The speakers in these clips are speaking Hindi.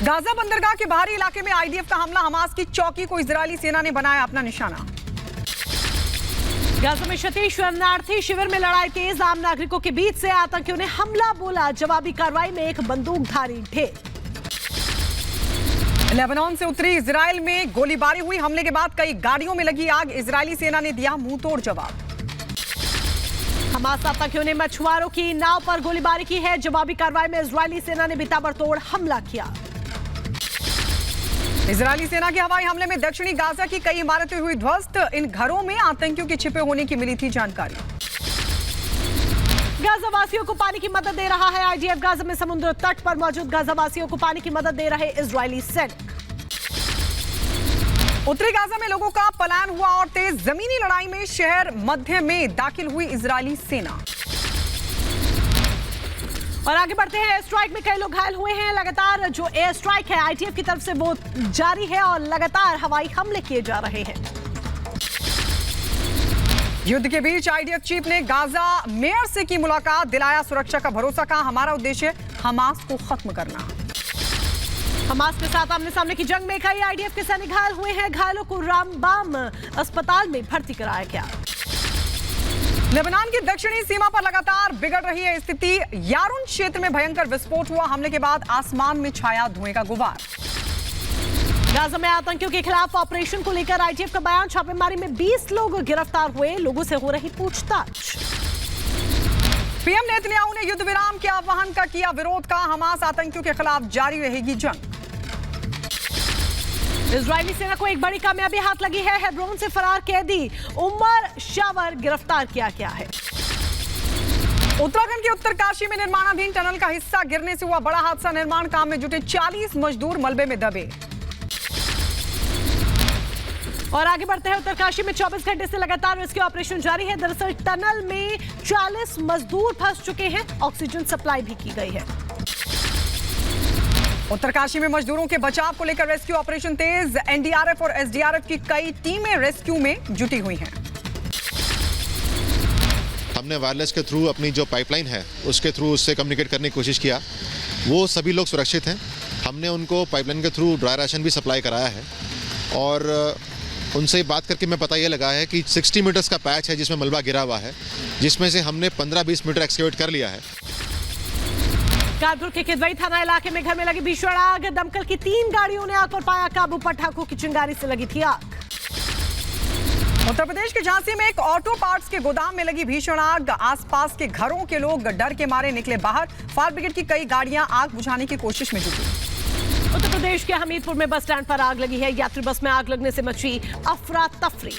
गाजा बंदरगाह के बाहरी इलाके में आईडीएफ का हमला, हमास की चौकी को इजरायली सेना ने बनाया अपना निशाना। गाजा में क्षति, शरणार्थी शिविर में लड़ाई तेज, आम नागरिकों के बीच से आतंकियों ने हमला बोला, जवाबी कार्रवाई में एक बंदूकधारी ढेर। लेबनान से उत्तरी इजराइल में गोलीबारी हुई, हमले के बाद कई गाड़ियों में लगी आग, इजरायली सेना ने दिया मुंहतोड़ जवाब। हमास आतंकियों ने मछुआरों की नाव पर गोलीबारी की है, जवाबी कार्रवाई में इजरायली सेना ने भी ताबड़तोड़ हमला किया। इजरायली सेना के हवाई हमले में दक्षिणी गाजा की कई इमारतें हुई ध्वस्त, इन घरों में आतंकियों के छिपे होने की मिली थी जानकारी। गाजा वासियों को पानी की मदद दे रहा है आईडीएफ, गाजा में समुद्र तट पर मौजूद गाजा वासियों को पानी की मदद दे रहे इजरायली सैनिक। उत्तरी गाजा में लोगों का पलायन हुआ और तेज जमीनी लड़ाई में शहर मध्य में दाखिल हुई इजरायली सेना। और आगे बढ़ते हैं, एयर स्ट्राइक में कई लोग घायल हुए हैं। लगातार जो एयर स्ट्राइक है आईटीएफ की तरफ से वो जारी है और लगातार हवाई हमले किए जा रहे हैं। युद्ध के बीच आईडीएफ चीफ ने गाजा मेयर से की मुलाकात, दिलाया सुरक्षा का भरोसा, कहा हमारा उद्देश्य हमास को खत्म करना। हमास के साथ आमने सामने की जंग में कई आईडीएफ के सैनिक घायल हुए हैं, घायलों को रामबाम अस्पताल में भर्ती कराया गया। लेबनान की दक्षिणी सीमा पर लगातार बिगड़ रही है स्थिति, यारुन क्षेत्र में भयंकर विस्फोट हुआ, हमले के बाद आसमान में छाया धुएं का गुबार। गाजा में आतंकियों के खिलाफ ऑपरेशन को लेकर आईटीएफ का बयान, छापेमारी में 20 लोग गिरफ्तार हुए, लोगों से हो रही पूछताछ। पीएम नेतन्याहू ने युद्ध विराम के आह्वान का किया विरोध, का हमास आतंकियों के खिलाफ जारी रहेगी जंग। इजरायली सेना को एक बड़ी कामयाबी हाथ लगी है, हेब्रोन से फरार कैदी उमर शावर गिरफ्तार किया गया है। उत्तराखंड के उत्तरकाशी में निर्माणाधीन टनल का हिस्सा गिरने से हुआ बड़ा हादसा, निर्माण काम में जुटे 40 मजदूर मलबे में दबे। और आगे बढ़ते हैं, उत्तरकाशी में 24 घंटे से लगातार रेस्क्यू ऑपरेशन जारी है। दरअसल टनल में 40 मजदूर फंस चुके हैं, ऑक्सीजन सप्लाई भी की गई है। उत्तरकाशी में मजदूरों के बचाव को लेकर रेस्क्यू ऑपरेशन तेज, एनडीआरएफ और एसडीआरएफ की कई टीमें रेस्क्यू में जुटी हुई हैं। हमने वायरलेस के थ्रू अपनी जो पाइपलाइन है उसके थ्रू उससे कम्युनिकेट करने की कोशिश किया, वो सभी लोग सुरक्षित हैं। हमने उनको पाइपलाइन के थ्रू ड्राई राशन भी सप्लाई कराया है और उनसे बात करके मैं पता ये लगा है कि 60 मीटर्स का पैच है जिसमें मलबा गिरा हुआ है, जिसमें से हमने 15-20 मीटर एक्सकेवेट कर लिया है। कानपुर के किदवई थाना इलाके में घर में लगी भीषण आग, दमकल की 3 गाड़ियों ने आग पर पाया काबू, पटाखों की चिंगारी से लगी थी आग। उत्तर प्रदेश के झांसी में एक ऑटो पार्ट्स के गोदाम में लगी भीषण आग, आसपास के घरों के लोग डर के मारे निकले बाहर, फायर ब्रिगेड की कई गाड़ियां आग बुझाने की कोशिश में जुटी। उत्तर प्रदेश के हमीरपुर में बस स्टैंड पर आग लगी है, यात्री बस में आग लगने से मची अफरा तफरी।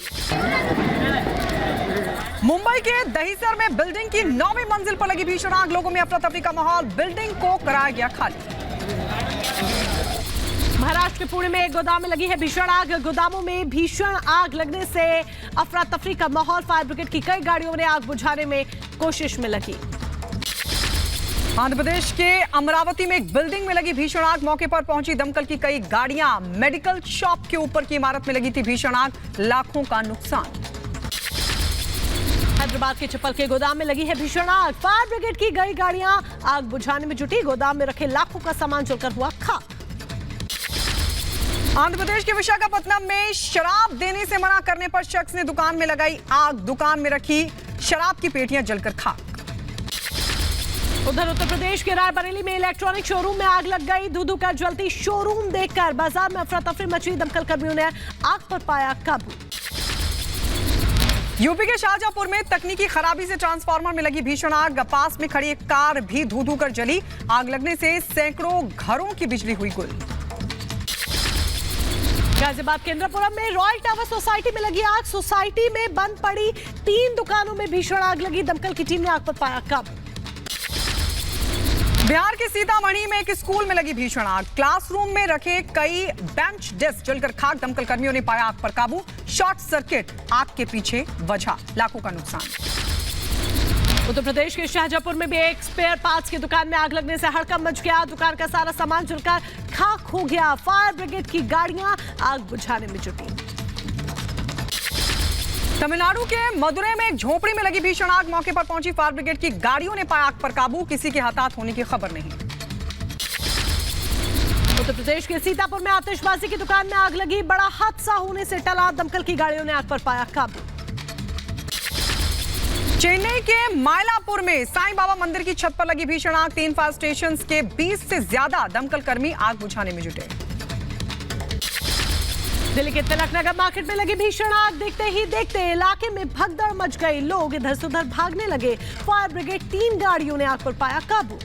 मुंबई के दहिसर में बिल्डिंग की 9वीं मंजिल पर लगी भीषण आग, लोगों में अफरा तफरी का माहौल, बिल्डिंग को कराया गया खाली। महाराष्ट्र के पुणे में एक गोदाम में लगी है भीषण आग, गोदामों में भीषण आग लगने से अफरा तफरी का माहौल, फायर ब्रिगेड की कई गाड़ियों ने आग बुझाने में कोशिश में लगी। आंध्र प्रदेश के अमरावती में एक बिल्डिंग में लगी भीषण आग, मौके पर पहुंची दमकल की कई गाड़ियां, मेडिकल शॉप के ऊपर की इमारत में लगी थी भीषण आग, लाखों का नुकसान। हैदराबाद के चप्पल के गोदाम में लगी है भीषण आग, फायर ब्रिगेड की गई गाड़ियां आग बुझाने में जुटी, गोदाम में रखे लाखों का सामान जलकर हुआ खाक। आंध्र प्रदेश के विशाखापत्तनम में शराब देने से मना करने पर शख्स ने दुकान में लगाई आग, दुकान में रखी शराब की पेटियां जलकर खाक। उधर उत्तर प्रदेश के रायबरेली में इलेक्ट्रॉनिक शोरूम में आग लग गई, धू-धू कर जलती शोरूम देखकर बाजार में अफरा तफरी मची, दमकल कर्मियों ने आग पर पाया काबू। यूपी के शाहजहांपुर में तकनीकी खराबी से ट्रांसफार्मर में लगी भीषण आग, पास में खड़ी एक कार भी धू-धू कर जली, आग लगने से सैकड़ों घरों की बिजली हुई गुल। गाजियाबाद के इंद्रपुरम में रॉयल टावर सोसाइटी में लगी आग, सोसाइटी में बंद पड़ी 3 दुकानों में भीषण आग लगी, दमकल की टीम ने आग पर पाया काबू। बिहार के सीतामढ़ी में एक स्कूल में लगी भीषण आग, क्लासरूम में रखे कई बेंच डेस्क जलकर खाक, दमकल कर्मियों ने पाया आग पर काबू, शॉर्ट सर्किट आग के पीछे वजह, लाखों का नुकसान। उत्तर प्रदेश के शाहजहांपुर में भी एक स्पेयर पार्ट्स की दुकान में आग लगने से हड़कंप मच गया, दुकान का सारा सामान जलकर खाक हो गया, फायर ब्रिगेड की गाड़ियां आग बुझाने में जुटी। तमिलनाडु के मदुरै में एक झोपड़ी में लगी भीषण आग, मौके पर पहुंची फायर ब्रिगेड की गाड़ियों ने पाया आग पर काबू, किसी के हताहत होने की खबर नहीं। उत्तर प्रदेश के सीतापुर में आतिशबाजी की दुकान में आग लगी, बड़ा हादसा होने से टला, दमकल की गाड़ियों ने आग पर पाया काबू। चेन्नई के मायलापुर में साईं बाबा मंदिर की छत पर लगी भीषण आग, 3 फायर स्टेशन के 20 से ज्यादा दमकल कर्मी आग बुझाने में जुटे। दिल्ली के तिलक नगर मार्केट में लगी भीषण आग, देखते ही देखते इलाके में भगदड़ मच गई, लोग इधर से उधर भागने लगे। फायर ब्रिगेड 3 गाड़ियों ने आग पर पाया काबू।